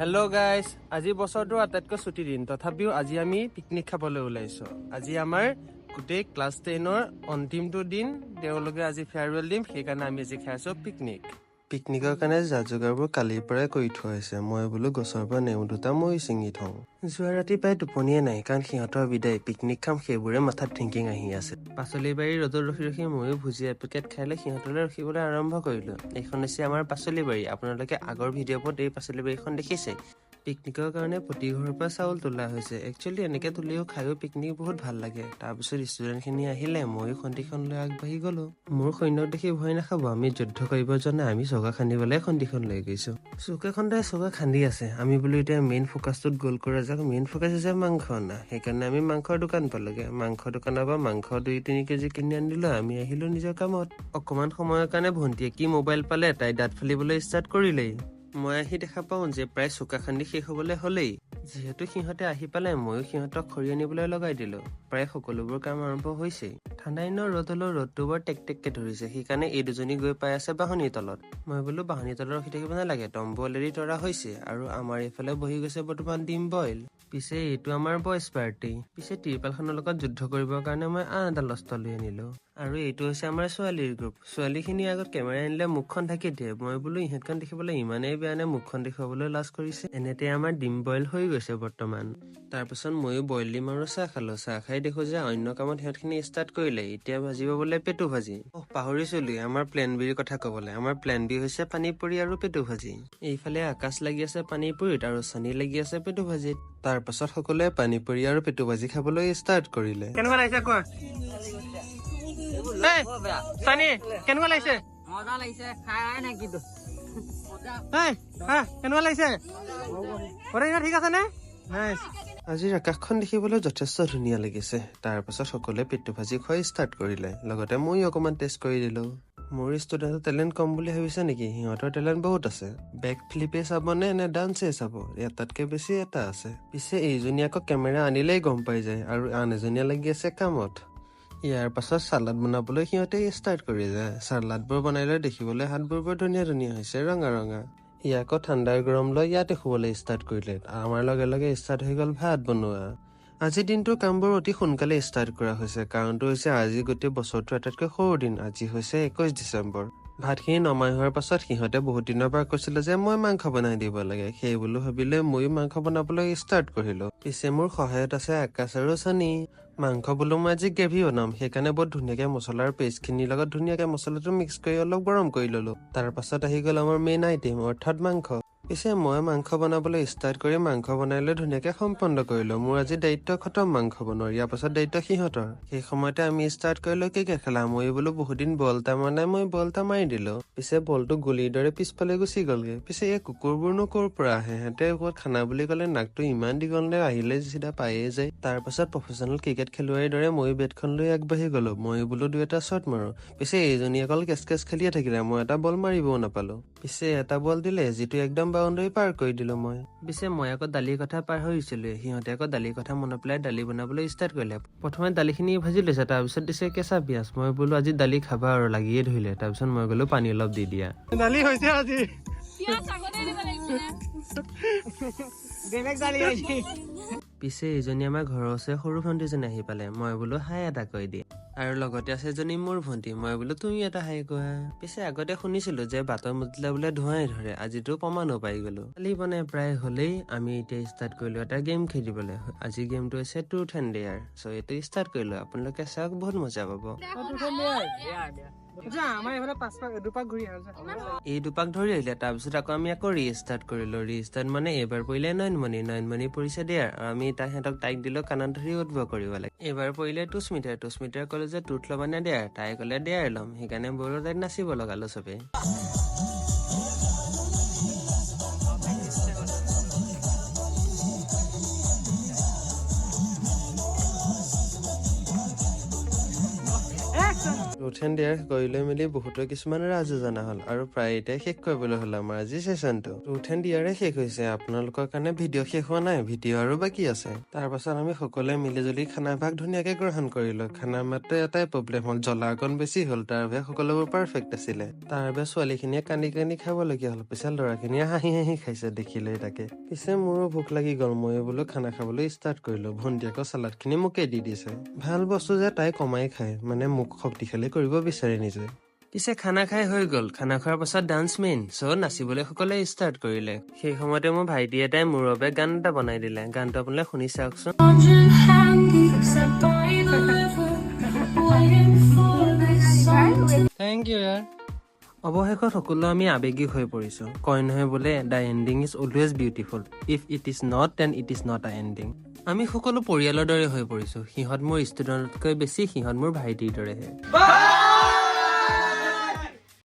Hello' guys, আজি বছৰটো আটাইতকৈ ছুটি দিন। তথাপিও আজি আমি পিকনিক খাবলৈ ওলাইছো। আজি আমাৰ গোটেই ক্লাছ 10ৰ অন্তিমটো দিন। তেওঁলোকে আজি ফেয়াৰৱেল দিম, সেইকাৰণে আমি আজি খাই আছো পিকনিক। পিকনিকৰ কাৰণে যা যোগাৰবোৰ কালিৰ পৰাই কৰি থোৱা হৈছে। মই বোলো গছৰ পৰা নেমু দুটা মই ছিঙি থওঁ। যোৱা ৰাতি প্ৰায় টোপনিয়ে নাই, কাৰণ সিহঁতৰ বিদায় পিকনিক খাম সেইবোৰে মাথাত থিংকিং আহি আছে। পাচলি বাৰী ৰ'দত ৰখি ৰখি ময়ো ভুজিয়া পেকেট খাই লৈ সিহঁতলৈ ৰখিবলৈ আৰম্ভ কৰিলো। এইখন হৈছে আমাৰ পাচলি বাৰী। আপোনালোকে আগৰ ভিডিঅ'বোৰত এই পাচলি বাৰীখন দেখিছে। পিকনিকৰ কাৰণে প্ৰতি ঘৰৰ পৰা চাউল তোলা হৈছে। একচুৱেলি এনেকে তুলিও খায়ো পিকনিক বহুত ভাল লাগে। তাৰপিছত ষ্টুডেণ্টখিনি আহিলে, ময়ো খন্তিখন লৈ আগবাঢ়ি গলো। মোৰ সৈন্যক দেখি ভয় নাখাব, আমি যুদ্ধ কৰিব জনা আমি চৌকা খান্দিবলৈ খন্তিখন লৈ গৈছো। চৌকা খন্দাই চৌকা খান্দি আছে। আমি বোলো এতিয়া মেইন ফকাছটোত গ'ল কৰা যাওক। মেইন ফকাছ হৈছে মাংস অনা। সেইকাৰণে আমি মাংসৰ দোকান পালোগে। মাংস দোকানৰ পৰা মাংস 2-3 কেজি কিনি আনিলো। আমি আহিলো নিজৰ কামত। অকমান সময়ৰ কাৰণে ভণ্টিয়ে কি মোবাইল পালে, তাই দাঁত ফালিবলৈ ষ্টাৰ্ট কৰিলেই। মই আহি দেখা পাওঁ যে প্ৰায় চৌকা খান্দি শেষ হবলৈ হলেই। যিহেতু সিহঁতে আহি পালে, ময়ো সিহঁতক খৰি আনিবলৈ লগাই দিলো। প্ৰায় সকলোবোৰ কাম আৰম্ভ হৈছেই। ঠাণ্ডা দিনৰ ৰ'দ হলেও ৰ'দটো বৰ টেকটেককে ধৰিছে, সেইকাৰণে এই দুজনী গৈ পাই আছে বাহনিৰ তলত। মই বোলো বাহনিৰ তলত ৰখি থাকিব নালাগে, তম্বু অলৰেডি তৰা হৈছে আৰু আমাৰ এইফালে বহি গৈছে বৰ্তমান ডিম বইল। পিছে এইটো আমাৰ বইজ পাৰ্টি। পিছে তিৰপালখনৰ লগত যুদ্ধ কৰিবৰ কাৰণে মই আন এটা লষ্ট লৈ আনিলো। আৰু এইটো হৈছে আমাৰ ছোৱালীৰ গ্ৰুপ। ছোৱালীখিনি আগত কেমেৰা আনিলে মুখখন ঢাকি দিয়ে। মই বোলো ইহঁতখন দেখিবলৈ ইমানেই বেয়া নে মুখখন দেখুৱাবলৈ লাজ কৰিছে। এনেতে আমাৰ ডিম বইল হৈ গৈছে বৰ্তমান। তাৰপিছত ময়ো বইল ডিম আৰু চাহ খালো। চাহ খাই দেখো যে অন্য কামত সিহঁতখিনি ষ্টাৰ্ট কৰিলে। এতিয়া ভাজিব বোলে পেটু ভাজি। পাহৰিছিলো আমাৰ প্লেন বিৰ কথা কবলৈ। আমাৰ প্লেন বি হৈছে পানী পুৰি আৰু পেটু ভাজি। এইফালে আকাশ লাগি আছে পানী পুৰিত আৰু চানী লাগি আছে পেটু ভাজিত। তাৰ পাছত সকলোৱে পানী পুৰি আৰু পেটু ভাজি খাবলৈ ষ্টাৰ্ট কৰিলে। কেনেকুৱা লাগিছে কোৱা? চানী কেনেকুৱা লাগিছে? মজা লাগিছে, খাই নাই কিন্তু কেনেকুৱা লাগিছে? ঠিক আছে নে? আজিৰ আকাশখন দেখিবলৈ যথেষ্ট ধুনীয়া লাগিছে। তাৰ পাছত সকলোৱে পেটু ভাজি খুৱাই ষ্টাৰ্ট কৰিলে। লগতে ময়ো অকমান টেষ্ট কৰি দিলো। মোৰ ষ্টুডেণ্টৰ টেলেণ্ট কম বুলি ভাবিছে নেকি? সিহঁতৰ টেলেণ্ট বহুত আছে। বেক ফ্লিপে চাবনে নে ডান্সে চাব, এটাতকে বেছি এটা আছে। পিছে এইজনী আকৌ কেমেৰা আনিলেই গম পাই যায় আৰু আন এজনীয়ে লাগি আছে কামত। ইয়াৰ পাছত চালাড বনাবলৈ সিহঁতে ষ্টাৰ্ট কৰি যায়। চালাডবোৰ বনাই লৈ দেখিবলৈ হাতবোৰ বৰ ধুনীয়া ধুনীয়া হৈছে, ৰঙা ৰঙা। ইয়াকো ঠাণ্ডাৰ গৰম লৈ ইয়াতে শুবলৈ ষ্টাৰ্ট কৰিলে। আমাৰ লগে লগে ষ্টাৰ্ট হৈ গ'ল ভাত বনোৱা। আজিৰ দিনটোৰ কামবোৰ অতি সোনকালে ষ্টাৰ্ট কৰা হৈছে। কাৰণটো হৈছে আজি গোটেই বছৰটো আটাইতকৈ সৰু দিন। আজি হৈছে 21 ডিচেম্বৰ। ভাতখিনি নমাই হোৱাৰ পাছত সিহঁতে বহুত দিনৰ পৰা কৈছিলে যে মই মাংস বনাই দিব লাগে। সেই বুলি ভাবিলে ময়ো মাংস বনাবলৈ ষ্টাৰ্ট কৰিলো। পিছে মোৰ সহায়ত আছে আকাশ আৰু চানী। মাংস বোলো মই আজি গ্ৰেভি বনাম, সেইকাৰণে বহুত ধুনীয়াকে মছলাৰ পেষ্টখিনিৰ লগত ধুনীয়াকে মছলাটো মিক্স কৰি অলপ গৰম কৰি ললো। তাৰ পাছত আহি গ'ল আমাৰ মেইন আইটেম, অৰ্থাৎ মাংস। পিছে মই মাংস বনাবলৈ ষ্টাৰ্ট কৰি মাংস বনাই লৈ ধুনীয়াকে সম্পন্ন কৰিলো। মোৰ আজি দায়িত্ব খতম মাংস বনোৱাৰ। ইয়াৰ পাছত দায়িত্ব সিহঁতৰ। সেই সময়তে আমি ষ্টাৰ্ট কৰিলো ক্ৰিকেট খেলা। মই বোলো বহুত দিন বল এটা মাৰা নাই, মই বল এটা মাৰি দিলো। পিছে বলটো গুলিৰ দৰে পিছফালে গুচি গ'লগে। পিছে এই কুকুৰবোৰনো ক'ৰ পৰা আহে? সিহঁতে ক'ত খানা বুলি ক'লে নাকটো ইমান দীঘল নে আহিলে চিধা পায়ে যায়। তাৰ পাছত প্ৰফেচনেল ক্ৰিকেট খেলুৱৈৰ দৰে মই বেটখন লৈ আগবাঢ়ি গলো। মই বোলো 2-এটা শ্বট মাৰো। পিছে এইজনী অকল কেচ খেলিয়ে থাকিলে, মই এটা বল মাৰিবও নাপালো। পিছে এটা বল দিলে, যিটো একদম বাউণ্ডাৰী পাৰ কৰি দিলো মই। পিছে মই আকৌ দালিৰ কথা পাহৰিছিলো। সিহঁতে আকৌ দালিৰ কথা মনত পেলাই দালি বনাবলৈ ষ্টাৰ্ট কৰিলে। প্ৰথমে দালিখিনি ভাজি লৈছে, তাৰপিছত দিছে কেঁচা পিঁয়াজ। মই বোলো আজি দালি খাবা আৰু লাগিয়ে ধৰিলে। তাৰপিছত মই গলো পানী অলপ দি দিয়া। দালি হৈছে আজি। পিছে এইজনী আমাৰ ঘৰৰ ওচৰৰ সৰু ভণ্টিজনী আহি পালে। মই বোলো হাই এটা কৈ দিয়ে। আৰু লগতে আছে এজনী মোৰ ভণ্টি। মই বোলো তুমি এটা হাই কোৱা। পিছে আগতে শুনিছিলো যে বাটৰ মুতিলে বোলে ধোঁৱাই ধৰে, আজিতো প্ৰমাণো পাই গলো। কালি বনাই প্ৰায় হলেই আমি এতিয়া ষ্টাৰ্ট কৰিলো এটা গেম খেলিবলৈ। আজি গেমটো হৈছে ট্ৰুথ এণ্ড ডেয়াৰ। চ' এইটো ষ্টাৰ্ট কৰিলো, আপোনালোকে চাওক, বহুত মজা পাব। এই দুপাক ধৰি আহিলে। তাৰপিছত আকৌ আমি ৰিষ্টাৰ্ট কৰিলো। ৰিষ্টাৰ্ট মানে এইবাৰ পৰিলে নয়নমণি পৰিছে ডেয়াৰ, আৰু আমি তাইক দিলো কাণত ধৰি উদ্ভৱ কৰিব লাগে। এইবাৰ পৰিলে টুচমিটাৰ কলে যে টুথ ল'বা নে ডেয়াৰ? তাই কলে ডেয়াৰ ল'ম। সেইকাৰণে বলো তাইক নাচিব লগালো চবে। ট্ৰুথ এণ্ড ডেয়াৰ কৰি লৈ মেলি বহুতো কিছুমান ৰাজু জনা হ'ল আৰু প্ৰায় এতিয়া শেষ কৰিবলৈ হ'ল আমাৰ আজি চেচনটো। ট্ৰুথ এণ্ড ডেয়াৰে শেষ হৈছে, আপোনালোকৰ কাৰণে ভিডিঅ' শেষ হোৱা নাই, ভিডিঅ' আৰু বাকী আছে। তাৰ পাছত আমি সকলোৱে মিলি জুলি খানাভাগ ধুনীয়াকে গ্ৰহণ কৰিলো। খানা মাত্ৰ এটাই প্ৰব্লেম হ'ল, জ্বলা অকণ বেছি হ'ল। তাৰ বাবে সকলোবোৰ পাৰফেক্ট আছিলে, তাৰ বাবে ছোৱালীখিনিয়ে কান্দি কান্দি খাবলগীয়া হ'ল। পিছে ল'ৰাখিনিয়ে হাঁহি হাঁহি খাইছে দেখিলে তাকে। পিছে মোৰো ভোক লাগি গ'ল, ময়ো বোলো খানা খাবলৈ ষ্টাৰ্ট কৰিলো। ভণ্টি আকৌ চালাডখিনি মোকে দি দিছে। ভাল বস্তু যে তাই কমাই খায়, মানে মোক শক্তিশালী কৰিব বিচাৰে নিজে। পিছে খানা খাই হৈ গ'ল। খানা খোৱাৰ পাছত ডান্স মেইন, চ' নাচিবলৈ সকলোৱে ষ্টাৰ্ট কৰিলে। সেই সময়তে মোৰ ভাইটি এটাই মোৰ বাবে গান এটা বনাই দিলে। গানটো আপোনালোকে শুনি চাওকচোন। থেংক ইউ ইয়াৰ। অৱশেষত সকলো আমি আৱেগিক হৈ পৰিছো। কয় নহয় বোলে the ending is always beautiful, if it is not then it is not a ending. আমি সকলো পৰিয়ালৰ দৰে হৈ পৰিছো। সিহঁত মোৰ ষ্টুডেণ্টতকৈ বেছি সিহঁত মোৰ ভাইটিৰ দৰেহে।